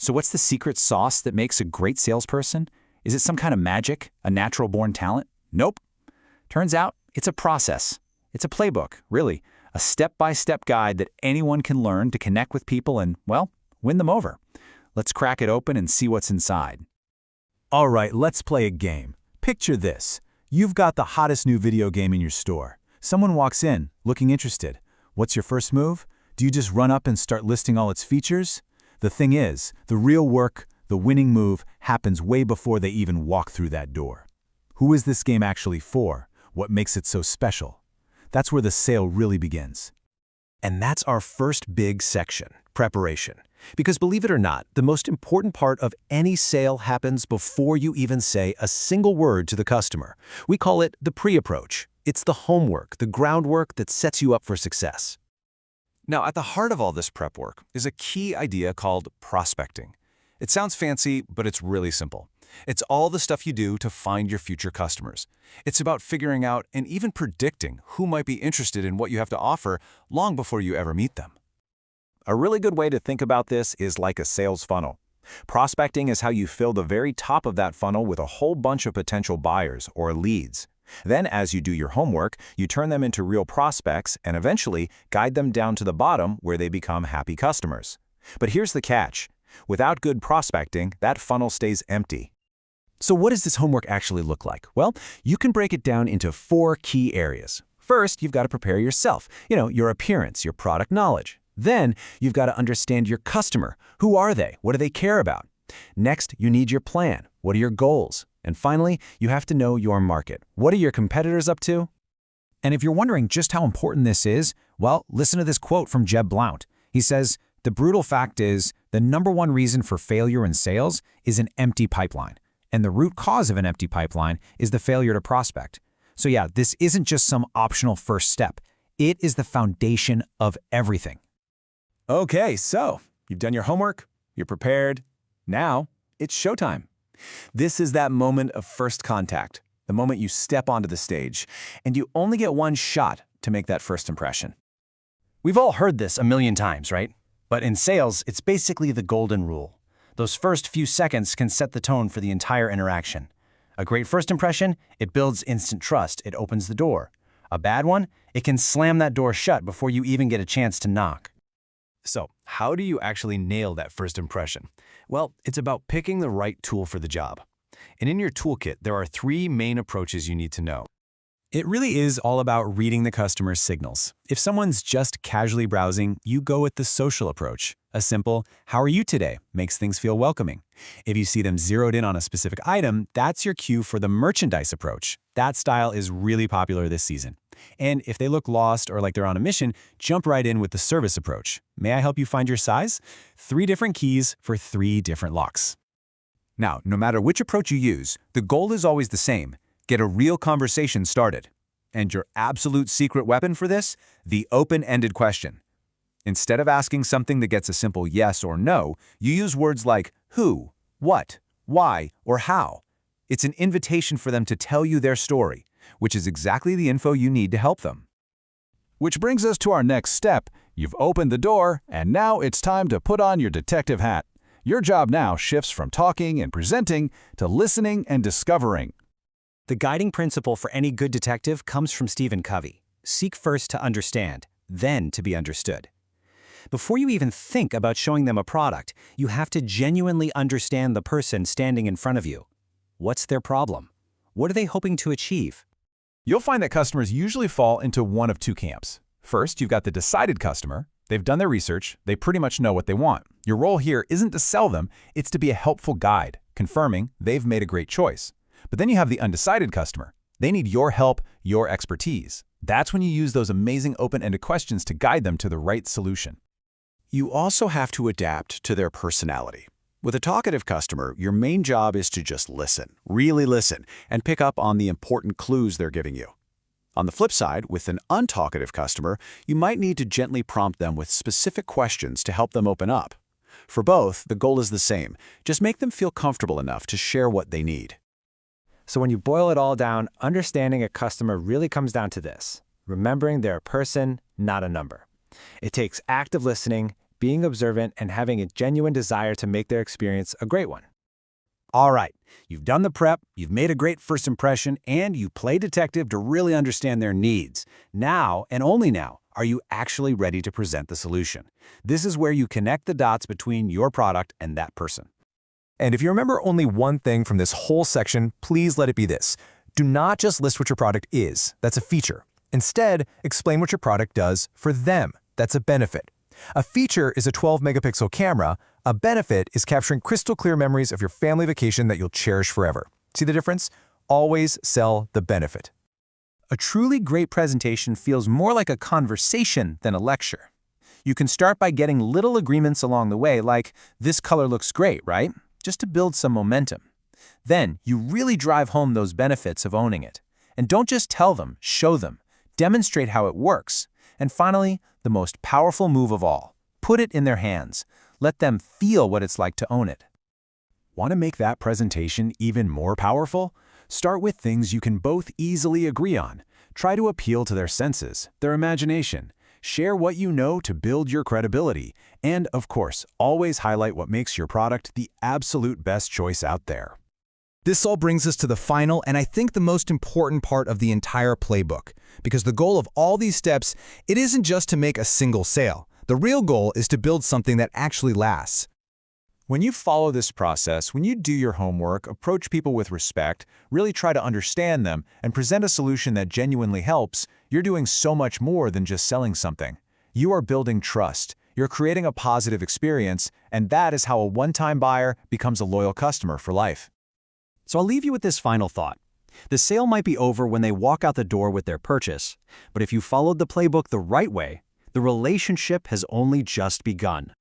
So what's the secret sauce that makes a great salesperson? Is it some kind of magic, a natural-born talent? Nope. Turns out it's a process. It's a playbook, really, a step-by-step guide that anyone can learn to connect with people and, well, win them over. Let's crack it open and see what's inside. All right, let's play a game. Picture this. You've got the hottest new video game in your store. Someone walks in, looking interested. What's your first move? Do you just run up and start listing all its features? The thing is, the real work, the winning move, happens way before they even walk through that door. Who is this game actually for? What makes it so special? That's where the sale really begins. And that's our first big section, preparation. Because believe it or not, the most important part of any sale happens before you even say a single word to the customer. We call it the pre-approach. It's the homework, the groundwork that sets you up for success. Now, at the heart of all this prep work is a key idea called prospecting. It sounds fancy, but it's really simple. It's all the stuff you do to find your future customers. It's about figuring out and even predicting who might be interested in what you have to offer long before you ever meet them. A really good way to think about this is like a sales funnel. Prospecting is how you fill the very top of that funnel with a whole bunch of potential buyers or leads. Then, as you do your homework, you turn them into real prospects and eventually guide them down to the bottom where they become happy customers. But here's the catch. Without good prospecting, that funnel stays empty. So what does this homework actually look like? Well, you can break it down into 4 key areas. First, you've got to prepare yourself. Your appearance, your product knowledge. Then, you've got to understand your customer. Who are they? What do they care about? Next, you need your plan. What are your goals? And finally, you have to know your market. What are your competitors up to? And if you're wondering just how important this is, well, listen to this quote from Jeb Blount. He says, "The brutal fact is, the number one reason for failure in sales is an empty pipeline. And the root cause of an empty pipeline is the failure to prospect." So yeah, this isn't just some optional first step. It is the foundation of everything. Okay, so you've done your homework, you're prepared. Now, it's showtime. This is that moment of first contact, the moment you step onto the stage, and you only get one shot to make that first impression. We've all heard this a million times, right? But in sales, it's basically the golden rule. Those first few seconds can set the tone for the entire interaction. A great first impression, it builds instant trust, it opens the door. A bad one, it can slam that door shut before you even get a chance to knock. So, how do you actually nail that first impression? Well, it's about picking the right tool for the job. And in your toolkit, there are 3 main approaches you need to know. It really is all about reading the customer's signals. If someone's just casually browsing, you go with the social approach. A simple, "How are you today?" makes things feel welcoming. If you see them zeroed in on a specific item, that's your cue for the merchandise approach. That style is really popular this season. And if they look lost or like they're on a mission, jump right in with the service approach. "May I help you find your size?" 3 different keys for 3 different locks. Now, no matter which approach you use, the goal is always the same. Get a real conversation started. And your absolute secret weapon for this? The open-ended question. Instead of asking something that gets a simple yes or no, you use words like who, what, why, or how. It's an invitation for them to tell you their story, which is exactly the info you need to help them. Which brings us to our next step. You've opened the door, and now it's time to put on your detective hat. Your job now shifts from talking and presenting to listening and discovering. The guiding principle for any good detective comes from Stephen Covey. Seek first to understand, then to be understood. Before you even think about showing them a product, you have to genuinely understand the person standing in front of you. What's their problem? What are they hoping to achieve? You'll find that customers usually fall into one of 2 camps. First, you've got the decided customer. They've done their research. They pretty much know what they want. Your role here isn't to sell them, it's to be a helpful guide, confirming they've made a great choice. But then you have the undecided customer. They need your help, your expertise. That's when you use those amazing open-ended questions to guide them to the right solution. You also have to adapt to their personality. With a talkative customer, your main job is to just listen, really listen, and pick up on the important clues they're giving you. On the flip side, with an untalkative customer, you might need to gently prompt them with specific questions to help them open up. For both, the goal is the same. Just make them feel comfortable enough to share what they need. So when you boil it all down, understanding a customer really comes down to this: remembering they're a person, not a number. It takes active listening, being observant, and having a genuine desire to make their experience a great one. All right, you've done the prep, you've made a great first impression, and you play detective to really understand their needs. Now, and only now, are you actually ready to present the solution. This is where you connect the dots between your product and that person. And if you remember only one thing from this whole section, please let it be this. Do not just list what your product is. That's a feature. Instead, explain what your product does for them. That's a benefit. A feature is a 12-megapixel camera. A benefit is capturing crystal clear memories of your family vacation that you'll cherish forever. See the difference? Always sell the benefit. A truly great presentation feels more like a conversation than a lecture. You can start by getting little agreements along the way, like, this color looks great, right? Just to build some momentum. Then, you really drive home those benefits of owning it. And don't just tell them, show them. Demonstrate how it works. And finally, the most powerful move of all. Put it in their hands. Let them feel what it's like to own it. Want to make that presentation even more powerful? Start with things you can both easily agree on. Try to appeal to their senses, their imagination. Share what you know to build your credibility. And, of course, always highlight what makes your product the absolute best choice out there. This all brings us to the final and I think the most important part of the entire playbook. Because the goal of all these steps, it isn't just to make a single sale. The real goal is to build something that actually lasts. When you follow this process, when you do your homework, approach people with respect, really try to understand them, and present a solution that genuinely helps, you're doing so much more than just selling something. You are building trust, you're creating a positive experience, and that is how a one-time buyer becomes a loyal customer for life. So I'll leave you with this final thought. The sale might be over when they walk out the door with their purchase, but if you followed the playbook the right way, the relationship has only just begun.